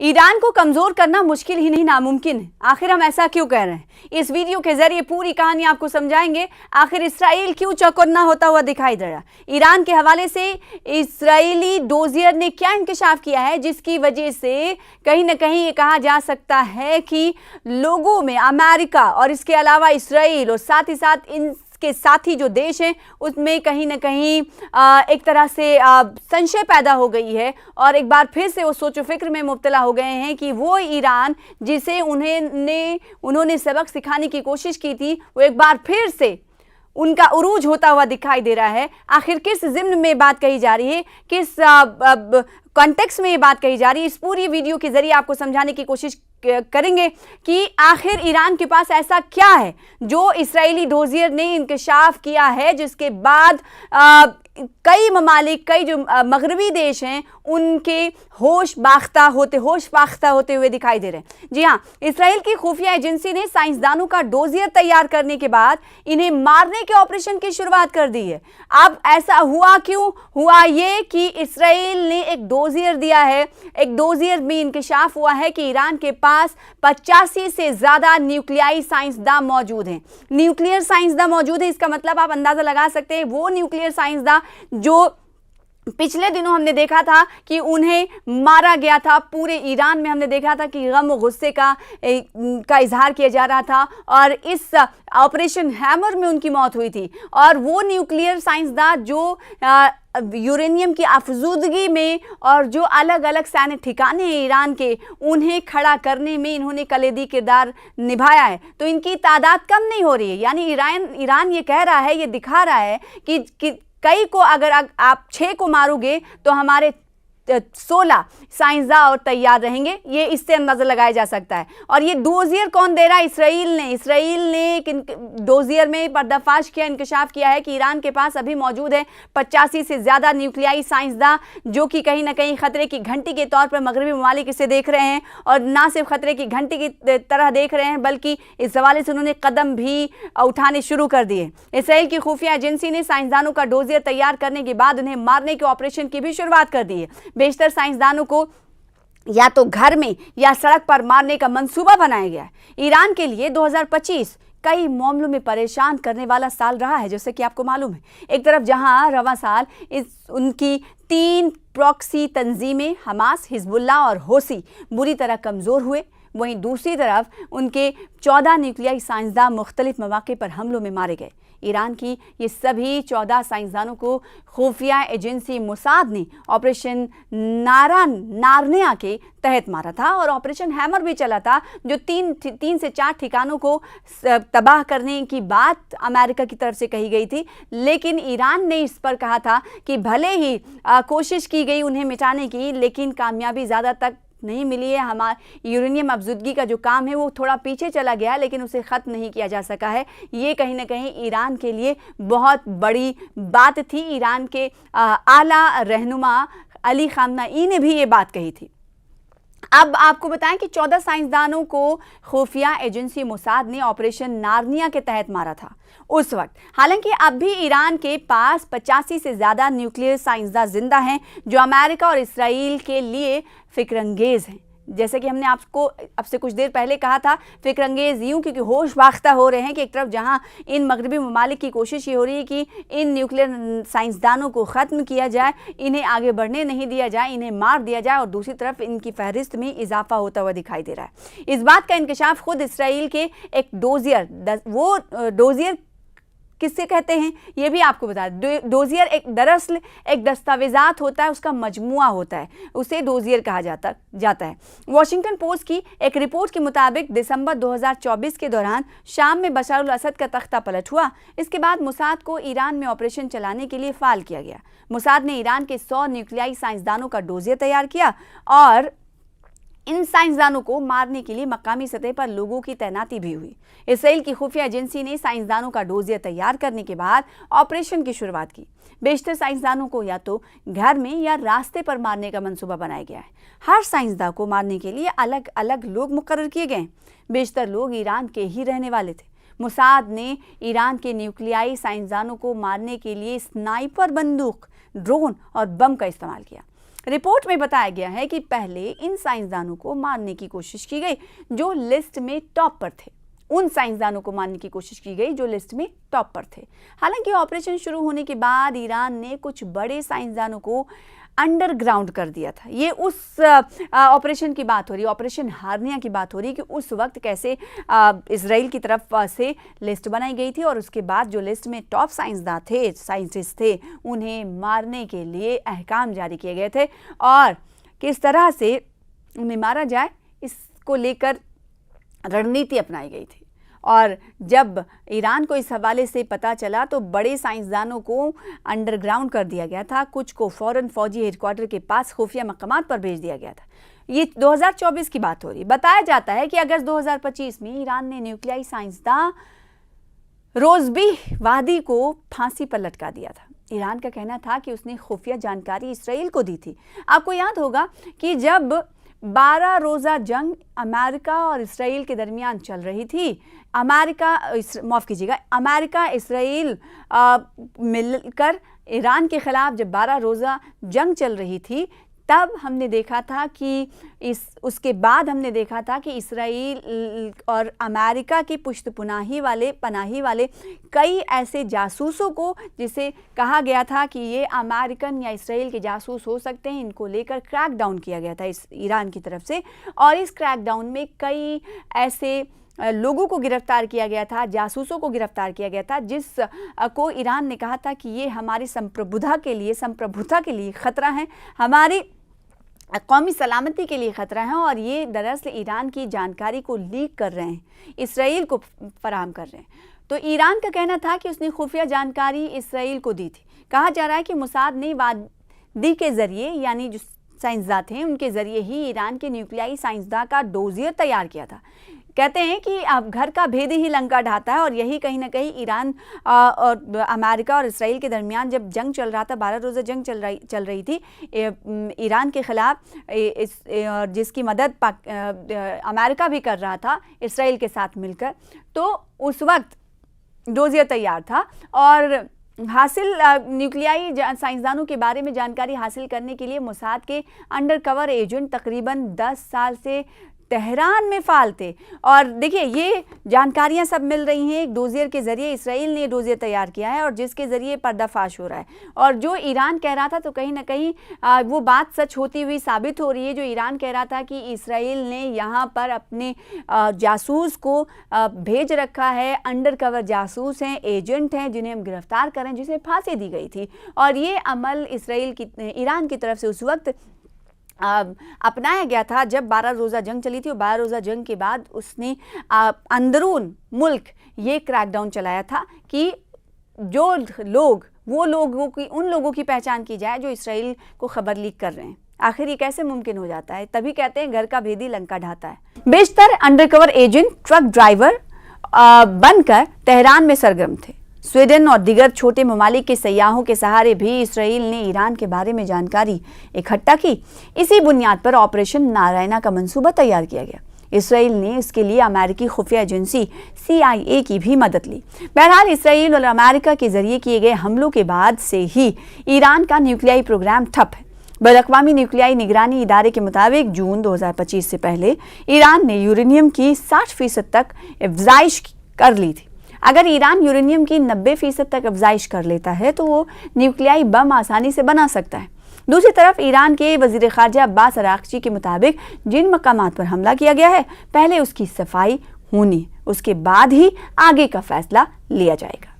Iran को कमजोर करना मुश्किल ही नहीं नामुमकिन है। आखिर हम ऐसा क्यों कह रहे हैं? इस वीडियो के जरिए पूरी कहानी आपको समझाएंगे। आखिर इसराइल क्यों चौकन्ना होता हुआ दिखाई दे रहा है? ईरान के हवाले से इसराइली डोजियर ने क्या इंकशाफ किया है जिसकी वजह से कहीं ना कहीं ये कहा जा सकता है कि लोगों में अमेरिका और इसके अलावा इसराइल और साथ ही साथ इन के साथी जो देश हैं उसमें कहीं ना कहीं एक तरह से संशय पैदा हो गई है और एक बार फिर से वो सोचो फिक्र में मुब्तला हो गए हैं कि वो ईरान जिसे उन्होंने सबक सिखाने की कोशिश की थी वो एक बार फिर से उनका उरूज होता हुआ दिखाई दे रहा है। आखिर किस ज़िम्न में बात कही जा रही है, किस कॉन्टेक्स्ट में ये बात कही जा रही है, इस पूरी वीडियो के जरिए आपको समझाने की कोशिश करेंगे कि आखिर ईरान के पास ऐसा क्या है जो इसराइली डोजियर ने इंकशाफ किया है जिसके बाद कई ममालिक, कई जो मगरबी देश हैं उनके होश बाख्ता होते हुए दिखाई दे रहे हैं। जी हाँ, इसराइल की खुफिया एजेंसी ने साइंसदानों का डोजियर तैयार करने के बाद इन्हें मारने के ऑपरेशन की शुरुआत कर दी है। अब ऐसा हुआ क्यों? हुआ ये कि इसराइल ने एक डोजियर दिया है। एक डोजियर में इंकशाफ हुआ है कि ईरान के पास 85 से ज़्यादा न्यूक्लियाई साइंसदान मौजूद हैं। न्यूक्लियर साइंसदान मौजूद है, इसका मतलब आप अंदाज़ा लगा सकते हैं वो न्यूक्लियर साइंसदान जो पिछले दिनों हमने देखा था कि उन्हें मारा गया था। पूरे ईरान में हमने देखा था कि गम और गुस्से का इजहार किया जा रहा था और इस ऑपरेशन हैमर में उनकी मौत हुई थी। और वो न्यूक्लियर साइंसदान जो यूरेनियम की आफजूदगी में और जो अलग अलग सैन्य ठिकाने हैं ईरान के, उन्हें खड़ा करने में इन्होंने कलीदी किरदार निभाया है। तो इनकी तादाद कम नहीं हो रही है। यानी ईरान ये कह रहा है, ये दिखा रहा है कि कई को अगर आप 6 को मारोगे तो हमारे 16 साइंसदान और तैयार रहेंगे। ये इससे अंदाज़ा लगाया जा सकता है। और ये डोजियर कौन दे रहा है? इसराइल ने डोजियर में पर्दाफाश किया, इंकशाफ किया है कि ईरान के पास अभी मौजूद है 85 से ज़्यादा न्यूक्लियाई साइंसदान जो कि कहीं ना कहीं ख़तरे की घंटी के तौर पर मगरबी ममालिक इसे देख रहे हैं। और ना सिर्फ ख़तरे की घंटी की तरह देख रहे हैं बल्कि इस हवाले से उन्होंने कदम भी उठाने शुरू कर दिए। इसराइल की खुफिया एजेंसी ने साइंसदानों का डोजियर तैयार करने के बाद उन्हें मारने के ऑपरेशन की भी शुरुआत कर दी है। बेशतर साइंसदानों को या तो घर में या सड़क पर मारने का मंसूबा बनाया गया है। ईरान के लिए 2025 कई मामलों में परेशान करने वाला साल रहा है, जैसे कि आपको मालूम है। एक तरफ जहां रवां साल उनकी 3 प्रॉक्सी तंजीमें हमास, हिजबुल्लाह और होसी बुरी तरह कमज़ोर हुए, वहीं दूसरी तरफ उनके 14 न्यूक्लियाई साइंसदान मुख्तलिफ मौके पर हमलों में मारे गए। ईरान की ये सभी 14 साइंसदानों को खुफिया एजेंसी मोसाद ने ऑपरेशन नारनिया के तहत मारा था और ऑपरेशन हैमर भी चला था जो 3 से 4 ठिकानों को तबाह करने की बात अमेरिका की तरफ से कही गई थी। लेकिन ईरान ने इस पर कहा था कि भले ही कोशिश की गई उन्हें मिटाने की, लेकिन कामयाबी ज़्यादा तक नहीं मिली है। हमारा यूरेनियम अफजूदगी का जो काम है वो थोड़ा पीछे चला गया, लेकिन उसे ख़त्म नहीं किया जा सका है। ये कहीं ना कहीं ईरान के लिए बहुत बड़ी बात थी। ईरान के आला रहनुमा अली खामनेई ने भी ये बात कही थी। अब आपको बताएं कि 14 साइंसदानों को खुफिया एजेंसी मोसाद ने ऑपरेशन नारनिया के तहत मारा था उस वक्त। हालांकि अब भी ईरान के पास 85 से ज़्यादा न्यूक्लियर साइंसदान जिंदा हैं जो अमेरिका और इसराइल के लिए फिक्रंगेज़ हैं। जैसे कि हमने आपको अब से कुछ देर पहले कहा था, फिक्रंगेज़ यूँ क्योंकि होश बाख्ता हो रहे हैं कि एक तरफ जहां इन मगरबी ममालिक की कोशिश ये हो रही है कि इन न्यूक्लियर साइंसदानों को ख़त्म किया जाए, इन्हें आगे बढ़ने नहीं दिया जाए, इन्हें मार दिया जाए, और दूसरी तरफ इनकी फहरिस्त में इजाफा होता हुआ दिखाई दे रहा है। इस बात का इंकशाफ खुद इसराइल के एक डोजियर किससे कहते हैं ये भी आपको बता दें। डोजियर दरअसल एक दस्तावेज़ात होता है, उसका मजमुआ होता है, उसे डोजियर कहा जाता है। वॉशिंगटन पोस्ट की एक रिपोर्ट के मुताबिक दिसंबर 2024 के दौरान शाम में बशर अल असद का तख्ता पलट हुआ। इसके बाद मोसाद को ईरान में ऑपरेशन चलाने के लिए फ़ाल किया गया। मोसाद ने ईरान के 100 न्यूक्लियाई साइंसदानों का डोजियर तैयार किया और इन साइंसदानों को मारने के लिए मकामी सतह पर लोगों की तैनाती भी हुई। इसराइल की खुफिया एजेंसी ने साइंसदानों का डोजियर तैयार करने के बाद ऑपरेशन की शुरुआत की। बेशतर साइंसदानों को या तो घर में या रास्ते पर मारने का मंसूबा बनाया गया है। हर साइंसदान को मारने के लिए अलग अलग लोग मुकर्रर किए गए। बेशतर लोग ईरान के ही रहने वाले थे। मोसाद ने ईरान के न्यूक्लियाई साइंसदानों को मारने के लिए स्नाइपर बंदूक, ड्रोन और बम का इस्तेमाल किया। रिपोर्ट में बताया गया है कि पहले इन साइंसदानों को मारने की कोशिश की गई जो लिस्ट में टॉप पर थे। उन साइंसदानों को मारने की कोशिश की गई जो लिस्ट में टॉप पर थे। हालांकि ऑपरेशन शुरू होने के बाद ईरान ने कुछ बड़े साइंसदानों को अंडरग्राउंड कर दिया था। ये उस ऑपरेशन की बात हो रही है, ऑपरेशन हार्निया की बात हो रही है कि उस वक्त कैसे इजराइल की तरफ से लिस्ट बनाई गई थी और उसके बाद जो लिस्ट में टॉप साइंटिस्ट थे उन्हें मारने के लिए अहकाम जारी किए गए थे और किस तरह से उन्हें मारा जाए इसको लेकर रणनीति अपनाई गई थी। और जब ईरान को इस हवाले से पता चला तो बड़े साइंसदानों को अंडरग्राउंड कर दिया गया था, कुछ को फौरन फौजी हेडक्वार्टर के पास खुफिया मकामात पर भेज दिया गया था। ये 2024 की बात हो रही। बताया जाता है कि अगस्त 2025 में ईरान ने न्यूक्लियाई साइंसदान रोज़बी वादी को फांसी पर लटका दिया था। ईरान का कहना था कि उसने खुफिया जानकारी इसराइल को दी थी। आपको याद होगा कि जब 12 रोज़ा जंग अमेरिका और इसराइल के दरमियान चल रही थी, अमेरिका इसराइल मिलकर ईरान के खिलाफ जब 12 रोज़ा जंग चल रही थी, तब हमने देखा था कि उसके बाद हमने देखा था कि इसराइल और अमेरिका की पनाही वाले कई ऐसे जासूसों को, जिसे कहा गया था कि ये अमेरिकन या इसराइल के जासूस हो सकते हैं, इनको लेकर क्रैकडाउन किया गया था इस ईरान की तरफ से। और इस क्रैकडाउन में कई ऐसे लोगों को गिरफ्तार किया गया था, जासूसों को गिरफ्तार किया गया था, जिस को ईरान ने कहा था कि ये हमारी संप्रभुता के लिए ख़तरा है, हमारी कौमी सलामती के लिए ख़तरा है और ये दरअसल ईरान की जानकारी को लीक कर रहे हैं, इसराइल को फराहम कर रहे हैं। तो ईरान का कहना था कि उसने खुफिया जानकारी इसराइल को दी थी। कहा जा रहा है कि मोसाद ने वादी के ज़रिए, यानी जो साइंसदान थे उनके ज़रिए ही ईरान के न्यूक्लियाई साइंसदान का डोजियर तैयार किया था। कहते हैं कि अब घर का भेद ही लंका ढाता है और यही कहीं ना कहीं ईरान और अमेरिका और इसराइल के दरमियान जब जंग चल रहा था, 12 रोज़ा जंग चल रही थी ईरान के ख़िलाफ़, जिसकी मदद अमेरिका भी कर रहा था इसराइल के साथ मिलकर, तो उस वक्त डोजियर तैयार था और न्यूक्लियाई साइंसदानों के बारे में जानकारी हासिल करने के लिए मोसाद के अंडरकवर एजेंट तकरीबन 10 साल से तेहरान में फाल थे। और देखिए ये जानकारियां सब मिल रही हैं एक डोजियर के ज़रिए। इसराइल ने डोजियर तैयार किया है और जिसके ज़रिए पर्दाफाश हो रहा है, और जो ईरान कह रहा था तो कहीं ना कहीं वो बात सच होती हुई साबित हो रही है। जो ईरान कह रहा था कि इसराइल ने यहाँ पर अपने जासूस को भेज रखा है, अंडरकवर जासूस हैं, एजेंट हैं, जिन्हें हम गिरफ्तार करें, जिसे फांसी दी गई थी। और ये अमल ईरान की तरफ से उस वक्त अपनाया गया था जब 12 रोज़ा जंग चली थी। और 12 रोज़ा जंग के बाद उसने अंदरून मुल्क ये क्रैकडाउन चलाया था कि उन लोगों की पहचान की जाए जो इसराइल को खबर लीक कर रहे हैं। आखिर ये कैसे मुमकिन हो जाता है? तभी कहते हैं घर का भेदी लंका ढाता है। बेशतर अंडरकवर एजेंट ट्रक ड्राइवर बनकर तेहरान में सरगर्म थे। स्वीडन और दीगर छोटे ममालिक के सयाहों के सहारे भी इसराइल ने ईरान के बारे में जानकारी इकट्ठा की। इसी बुनियाद पर ऑपरेशन नारायणा का मंसूबा तैयार किया गया। इसराइल ने इसके लिए अमेरिकी खुफिया एजेंसी CIA की भी मदद ली। बहरहाल इसराइल और अमेरिका के जरिए किए गए हमलों के बाद से ही ईरान का न्यूक्लियाई प्रोग्राम ठप है। बैनुल-अक़वामी न्यूक्लियाई निगरानी इदारे के मुताबिक जून 2025 से पहले ईरान ने यूरेनियम की 60% तक अफ़ज़ाइश कर ली थी। अगर ईरान यूरेनियम की 90% तक अफ़ज़ाइश कर लेता है तो वो न्यूक्लियाई बम आसानी से बना सकता है। दूसरी तरफ ईरान के वज़ीर ख़ारजा अब्बास अराग़ची के मुताबिक जिन मकामात पर हमला किया गया है, पहले उसकी सफाई होनी, उसके बाद ही आगे का फैसला लिया जाएगा।